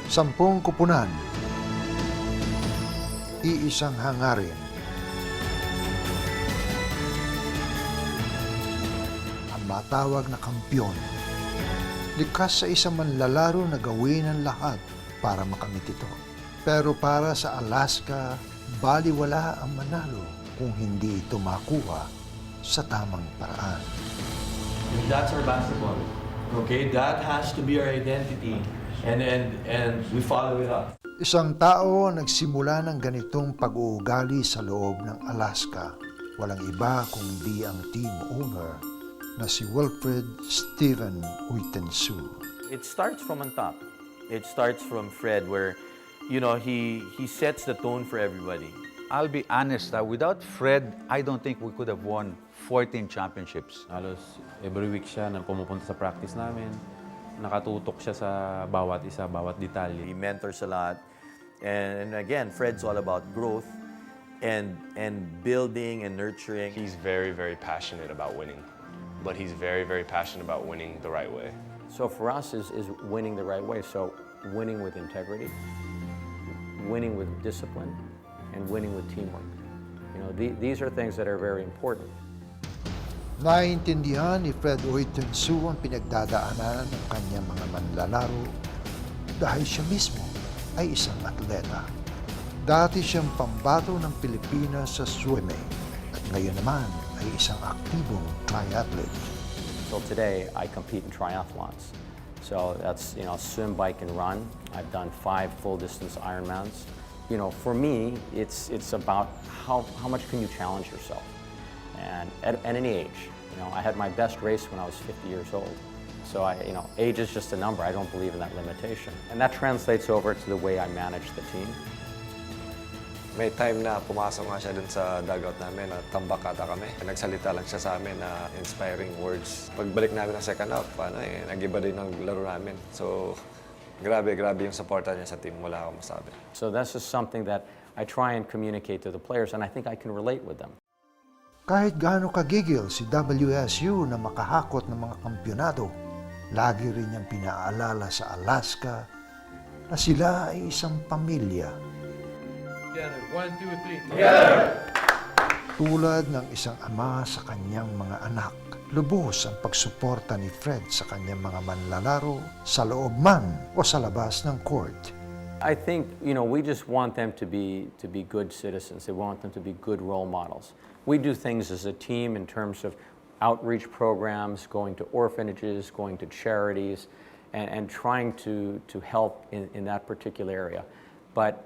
10 kupunan, iisang hangarin. Ang matawag na kampiyon, likas sa isang manlalaro na gawin ang lahat para makamit ito. Pero para sa Alaska, baliwala ang manalo kung hindi ito makuha sa tamang paraan. That's our basketball. Okay, that has to be our identity. And we follow it up. Isang tao nagsimula ng ganitong pag-uugali sa loob ng Alaska. Walang iba kundi ang team owner na si Wilfred Steven Uitensu. It starts from on top. It starts from Fred where, you know, he sets the tone for everybody. I'll be honest, without Fred, I don't think we could have won 14 championships. Halos every week siya nang pumupunta sa practice namin. Nakatutok siya sa bawat isa, bawat detalye. He mentors a lot. And again, Fred's all about growth and building and nurturing. He's very, very passionate about winning, but he's very, very passionate about winning the right way. So for us is winning the right way. So winning with integrity, winning with discipline, and winning with teamwork. You know, these are things that are very important. Naiintindihan ni Fred Uitensu ang pinagdadaanan ng kanyang mga manlalaro dahil siya mismo ay isang atleta. Dati siyang pambato ng Pilipinas sa swimming at ngayon naman ay isang aktibong triathlete. So today I compete in triathlons. So that's, you know, swim, bike, and run. I've done 5 full-distance Ironmans. You know, for me, it's about how much can you challenge yourself. And at any age, you know, I had my best race when I was 50 years old. So you know, age is just a number. I don't believe in that limitation. And that translates over to the way I manage the team. May time na pumasok nga siya dun sa dugout namin at tambak ata kami. Nagsalita lang siya sa amin na inspiring words. Pagbalik namin ng second half, nag-iba din ang laro namin. So, grabe yung supporta niya sa team. Wala akong masabi. So this is something that I try and communicate to the players, and I think I can relate with them. Kahit gaano kagigil si WSU na makahakot ng mga kampyonado, lagi rin niyang pinaalala sa Alaska na sila ay isang pamilya. Together. 1, 2, 3. Together! Tulad ng isang ama sa kanyang mga anak, lubos ang pagsuporta ni Fred sa kanyang mga manlalaro sa loob man o sa labas ng court. I think, you know, we just want them to be good citizens. We want them to be good role models. We do things as a team in terms of outreach programs, going to orphanages, going to charities, and trying to help in that particular area. But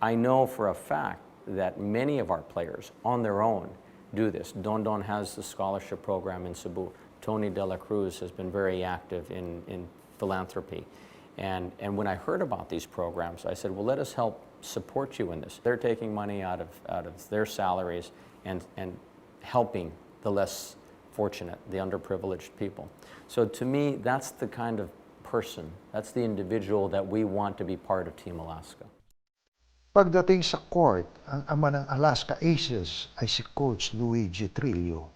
I know for a fact that many of our players on their own do this. Don has the scholarship program in Cebu. Tony De La Cruz has been very active in philanthropy. And when I heard about these programs, I said, well, let us help support you in this. They're taking money out of their salaries and helping the less fortunate, the underprivileged people. So to me, that's the kind of person, that's the individual that we want to be part of Team Alaska. Pagdating sa court, ang ama ng Alaska Aces ay si Coach Luigi Trillo.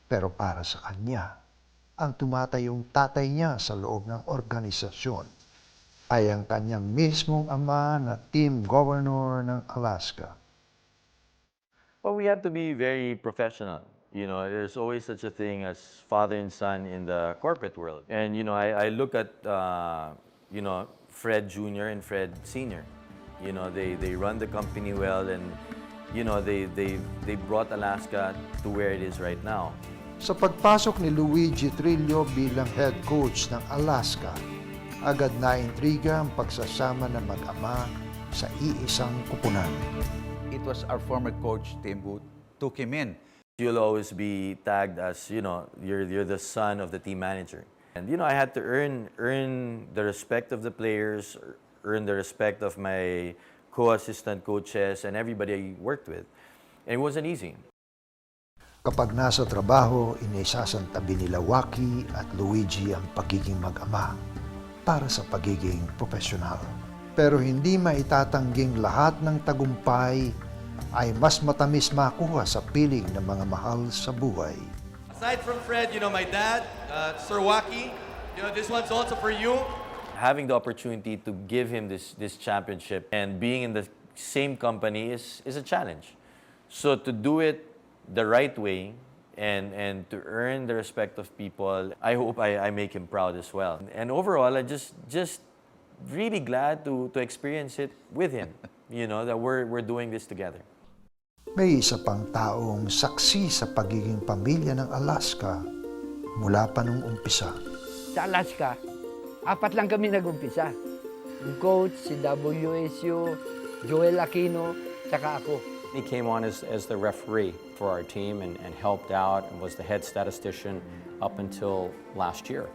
Pero para sa kanya, ang tumatayong tatay niya sa loob ng organisasyon ay ang kanyang mismong ama na team governor ng Alaska. Well, we have to be very professional. You know, there's always such a thing as father and son in the corporate world. And, you know, I look at, you know, Fred Jr. and Fred Sr. You know, they run the company well and, you know, they brought Alaska to where it is right now. Sa pagpasok ni Luigi Trillo bilang head coach ng Alaska, agad na intriga ang pagsasama ng mag-ama sa iisang kupunan. It was our former coach, Tim, who took him in. You'll always be tagged as, you know, you're the son of the team manager. And, you know, I had to earn the respect of the players, earn the respect of my co-assistant coaches and everybody I worked with. And it wasn't easy. Kapag nasa trabaho, inisasantabi nila Waki at Luigi ang pagiging mag-ama para sa pagiging profesional. Pero hindi maitatangging lahat ng tagumpay ay mas matamis makuha sa piling ng mga mahal sa buhay. Aside from Fred, you know, my dad, Sir Waki, you know, this one's also for you. having the opportunity to give him this championship and being in the same company is a challenge. So to do it the right way and to earn the respect of people, I hope I make him proud as well. And overall, I just really glad to experience it with him. You know, that we're doing this together. May isa pang taong saksi sa pagiging pamilya ng Alaska mula pa nung umpisa. Sa Alaska, 4 lang kami nag-umpisa. Yung coach, si WSU, Joel Aquino, saka ako. He came on as the referee for our team and helped out and was the head statistician up until last year.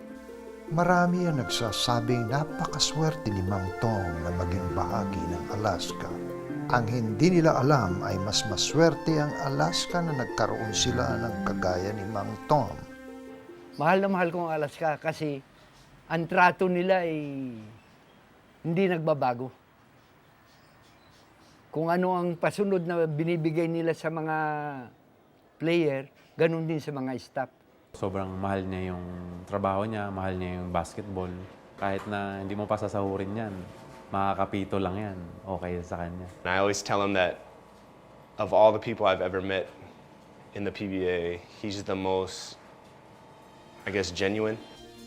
Marami ang nagsasabing napakaswerte ni Mang Tom na maging bahagi ng Alaska. Ang hindi nila alam ay mas maswerte ang Alaska na nagkaroon sila ng kagaya ni Mang Tom. Mahal na mahal ko ang Alaska kasi ang trato nila ay hindi nagbabago. Kung ano ang pasunod na binibigay nila sa mga player, ganun din sa mga staff. Sobrang mahal niya yung trabaho niya, mahal niya yung basketball. Kahit na hindi mo pa sasahurin yan, makakapito lang yan, okay sa kanya. And I always tell him that of all the people I've ever met in the PBA, he's the most, I guess, genuine.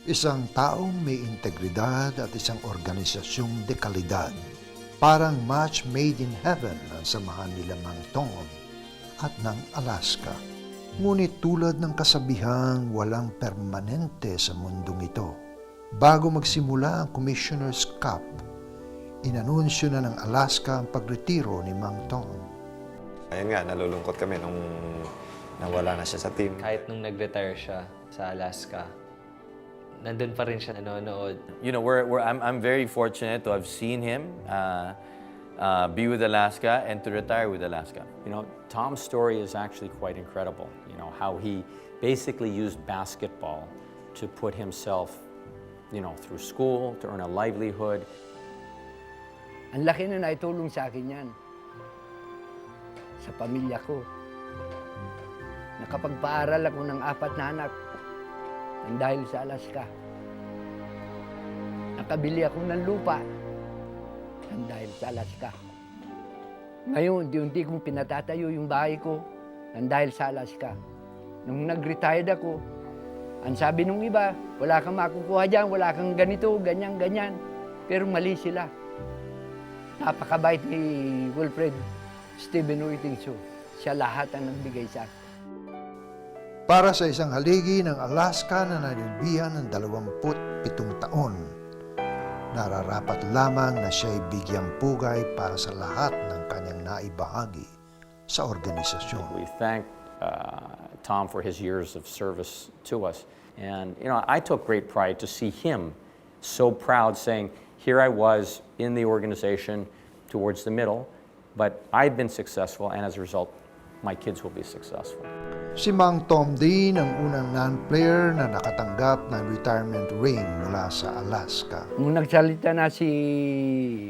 Isang taong may integridad at isang organisasyong dekalidad. Parang match made in heaven ang samahan nila Mang Tom at ng Alaska. Ngunit tulad ng kasabihang walang permanente sa mundong ito, bago magsimula ang Commissioner's Cup, inanunsyo na ng Alaska ang pagretiro ni Mang Tom. Ayun nga, nalulungkot kami nung nawala na siya sa team. Kahit nung nag-retire siya sa Alaska, nandun pa rin siya nanonood. You know, I'm very fortunate to have seen him be with Alaska and to retire with Alaska. You know, Tom's story is actually quite incredible. You know, how he basically used basketball to put himself, you know, through school, to earn a livelihood. Ang laki na naitulong sa akin yan. Sa pamilya ko. Nakapagpaaral ako ng 4 na anak nang dahil sa Alaska. Nakabili ako ng lupa nang dahil sa Alaska. Ngayon, unti-unti kong pinatatayo yung bahay ko nang dahil sa Alaska. Nung nag-retired ako, ang sabi nung iba, wala kang makukuha dyan, wala kang ganito, ganyan, ganyan. Pero mali sila. Napakabait ni Wilfred Steven Uitingso. Siya lahat ang nagbigay sa akin. Para sa isang haligi ng Alaska na nanilbihan ng 27 taon, nararapat lamang na siya'y bigyang pugay para sa lahat ng kanyang naibahagi sa organisasyon. We thank Tom for his years of service to us. And, you know, I took great pride to see him so proud saying, here I was in the organization towards the middle, but I've been successful, and as a result, my kids will be successful. Si Mang Tom din ang unang non-player na nakatanggap ng retirement ring mula sa Alaska. Nung nagsalita na si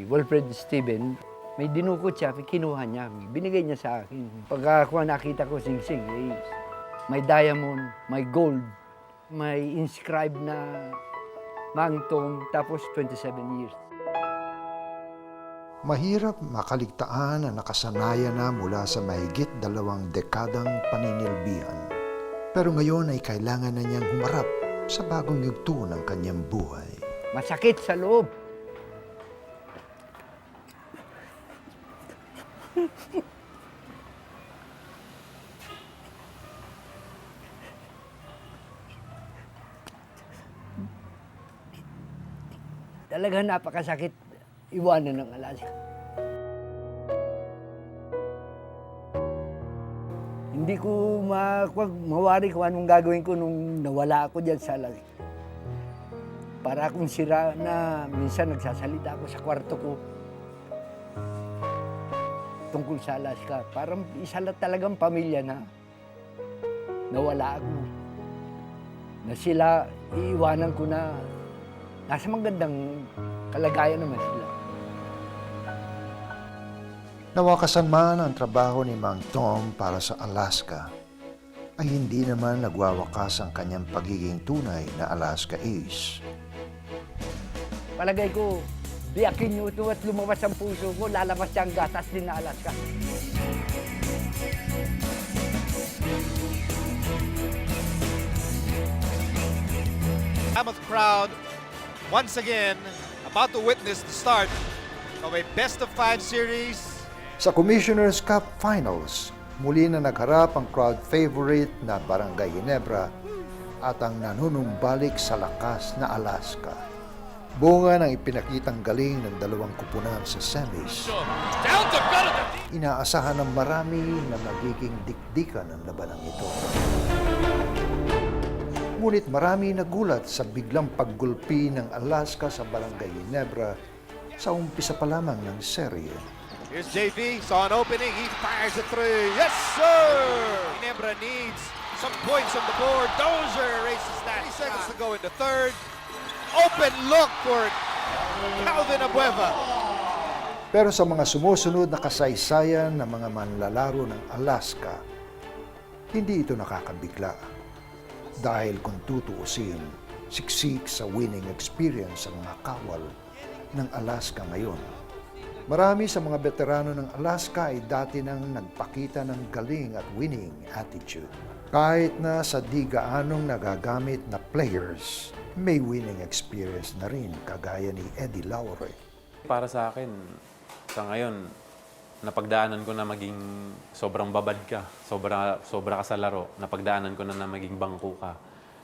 Wilfred Steven, may dinukot siya, kinuha niya, binigay niya sa akin. Pagka ako nakita ko sing-sing, may diamond, may gold, may inscribed na Mang Tom, tapos 27 years. Mahirap makaligtaan ang nakasanayan na mula sa mahigit 2 dekadang paninilbihan. Pero ngayon ay kailangan na niyang humarap sa bagong yugto ng kanyang buhay. Masakit sa loob. Talagang napakasakit iwanan ng Alaska. Hindi ko mawari kung anong gagawin ko nung nawala ako dyan sa Alaska. Para akong sira na minsan nagsasalita ako sa kwarto ko tungkol sa Alaska. Parang isa lang talagang pamilya na nawala ako. Na sila, iiwanan ko na nasa magandang kalagayan naman sila. Nawakasan man ang trabaho ni Mang Tom para sa Alaska, ay hindi naman nagwawakas ang kanyang pagiging tunay na Alaska Ace. Palagay ko, biyakin nyo ito at lumabas ang puso ko, lalabas siyang gatas din na Alaska. Mammoth crowd, once again, about to witness the start of a best-of-5 series. Sa Commissioner's Cup Finals, muli na nagharap ang crowd favorite na Barangay Ginebra at ang nanunumbalik sa lakas na Alaska. Bunga ng ipinakitang galing ng dalawang kupunan sa semis. Inaasahan ng marami na magiging dikdikan ang labanang ito. Ngunit marami nagulat sa biglang paggulpi ng Alaska sa Barangay Ginebra sa umpisa pa lamang ng serye. Here's JV, saw an opening, he fires a three. Yes, sir! Ginebra needs some points on the board. Dozier erases that. 30 seconds to go in the third. Open look for Calvin Abueva. Pero sa mga sumusunod na kasaysayan ng mga manlalaro ng Alaska, hindi ito nakakabigla. Dahil kung tutuusin, siksik sa winning experience ang mga kawal ng Alaska ngayon. Marami sa mga veterano ng Alaska ay dati nang nagpakita ng galing at winning attitude. Kahit na sa di gaanong nagagamit na players, may winning experience na rin kagaya ni Eddie Laure. Para sa akin, sa ngayon, napagdaanan ko na maging sobrang babad ka, sobra ka sa laro, napagdaanan ko na maging bangko ka.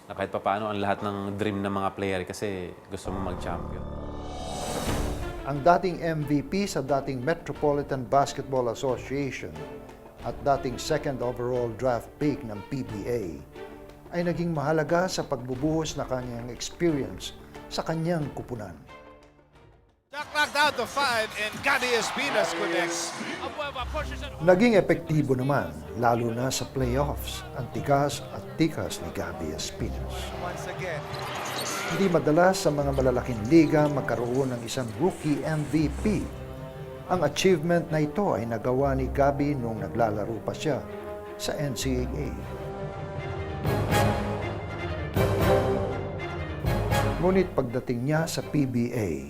Na kahit papaano ang lahat ng dream ng mga player kasi gusto mo mag-champion. Ang dating MVP sa dating Metropolitan Basketball Association at dating second overall draft pick ng PBA ay naging mahalaga sa pagbubuhos na kanyang experience sa kanyang kupunan. Jack knocked out to 5 and Gabby Espinas connects. Naging epektibo naman, lalo na sa playoffs, ang tikas at tikas ni Gabby Espinas. Once again, Hindi madalas sa mga malalaking liga magkaroon ng isang rookie MVP. Ang achievement na ito ay nagawa ni Gabby nung naglalaro pa siya sa NCAA. Ngunit pagdating niya sa PBA,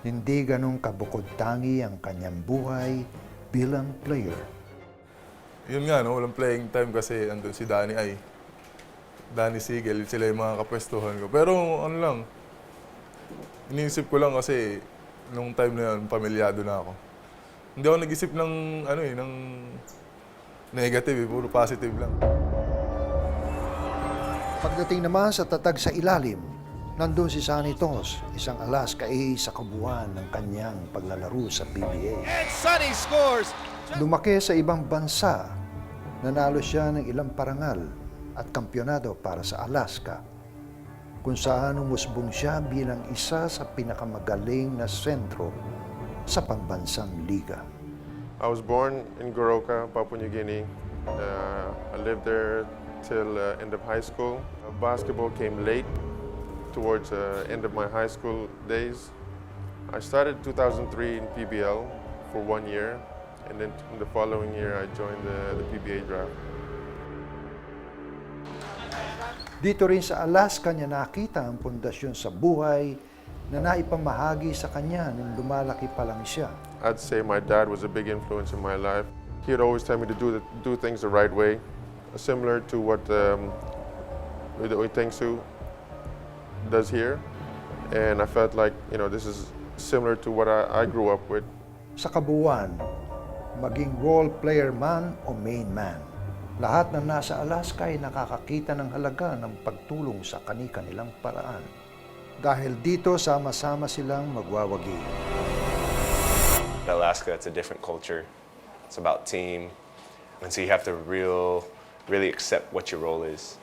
hindi ganong kabukod-tangi ang kanyang buhay bilang player. Yun nga, no? Walang playing time kasi andun si Danny Sigel, sila yung mga kapwestuhan ko. Pero ano lang, iniisip ko lang kasi nung time na yun, pamilyado na ako. Hindi ako nag-isip ng, ng negative, puro positive lang. Pagdating naman sa tatag sa ilalim, nandun si Sonny Tos, isang Alaska A sa kabuuan ng kanyang paglalaro sa PBA. and Sonny scores. Lumaki sa ibang bansa, nanalo siya ng ilang parangal at kampyonado para sa Alaska, kung saan umusbong siya bilang isa sa pinakamagaling na sentro sa pambansang liga. I was born in Goroka, Papua New Guinea. I lived there till end of high school. Basketball came late towards the end of my high school days. I started 2003 in PBL for 1 year, and then in the following year I joined the PBA draft. Dito rin sa Alaska niya nakita ang pundasyon sa buhay na naipamahagi sa kanya nung lumalaki pa lang siya. I'd say my dad was a big influence in my life. He'd always tell me to do things the right way, similar to what Oitengsu does here. And I felt like, this is similar to what I grew up with. Sa kabuuan, maging role player man o main man, lahat ng nasa Alaska ay nakakakita ng halaga ng pagtulong sa kani-kanilang paraan. Dahil dito, sama-sama silang magwawagi. Alaska, it's a different culture. It's about team. And so you have to really accept what your role is.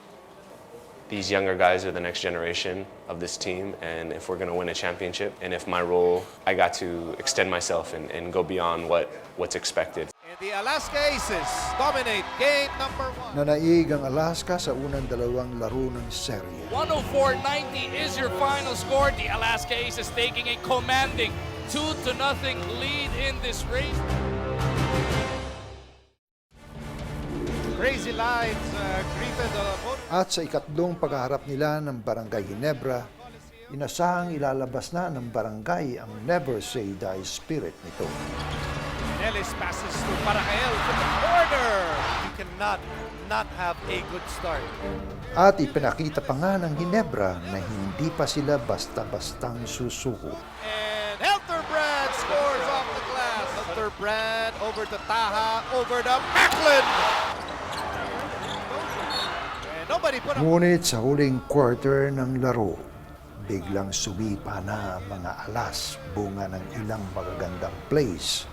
These younger guys are the next generation of this team, and if we're going to win a championship, and if my role, I got to extend myself and go beyond what's expected. And the Alaska Aces dominate game number 1. Nanaig ang Alaska sa unang dalawang laro ng serye. 104-90 is your final score. The Alaska Aces taking a commanding 2-0 lead in this race. Crazy lines greeted the opponent. At sa ikatlong paghaharap nila ng Barangay Ginebra, Inasahang ilalabas na ng barangay ang never say die spirit nito. Ellis passes to Paracael from the corner. You cannot not have a good start. At ipinakita pa nga ng Ginebra na hindi pa sila basta-bastang susuko. And Helterbrand scores off the glass. Helterbrand over to Taha, over to Macklin. And nobody put up. Ngunit sa huling quarter ng laro, biglang sumipa na ang mga Alas bunga ng ilang magagandang plays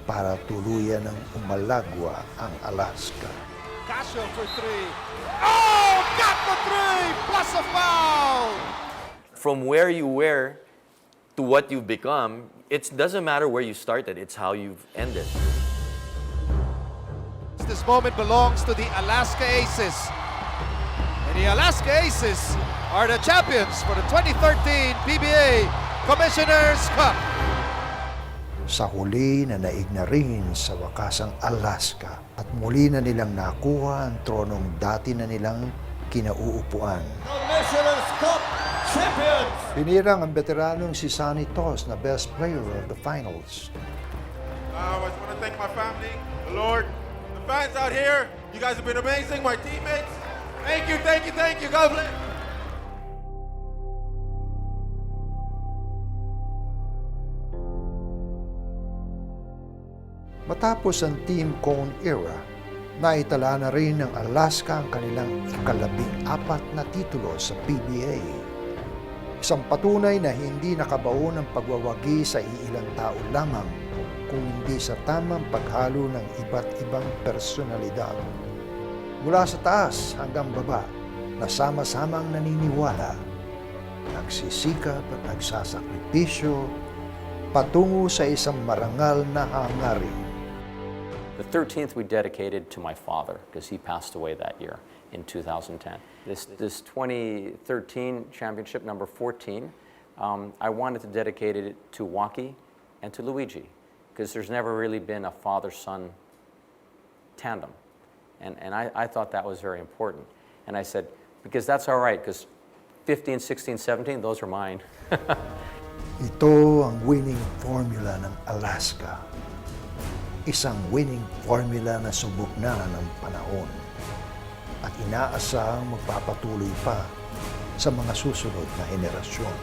para tuluyan ng umalagwa ang Alaska. Casio for three. Oh, got the three plus a foul. From where you were to what you've become, it doesn't matter where you started, it's how you've ended. This moment belongs to the Alaska Aces. And the Alaska Aces are the champions for the 2013 PBA Commissioner's Cup. Sa huli na naig na rin sa wakas ang Alaska at muli na nilang nakuha ang tronong dati na nilang kinauupuan. Commissioner's Cup champions! Pinirang ang veteranong si Sonny Tos na best player of the finals. I just want to thank my family, the Lord, the fans out here. You guys have been amazing, my teammates. Thank you, thank you, thank you. God bless. Matapos ang Team Cone era, naitala na rin ng Alaska ang kanilang ika-14 na titulo sa PBA. Isang patunay na hindi nakabaon ng pagwawagi sa iilang tao lamang kung hindi sa tamang paghalo ng iba't ibang personalidad. Mula sa taas hanggang baba, na sama-samang naniniwala, nagsisikap at nagsasakripisyo patungo sa isang marangal na hangarin. The 13th we dedicated to my father because he passed away that year in 2010. This 2013 championship, number 14, I wanted to dedicate it to Waki and to Luigi because there's never really been a father-son tandem. And I thought that was very important. And I said, because that's all right, because 15, 16, 17, those are mine. Ito ang winning formula ng Alaska. Isang winning formula na subok na ng panahon at inaasahang magpapatuloy pa sa mga susunod na henerasyon.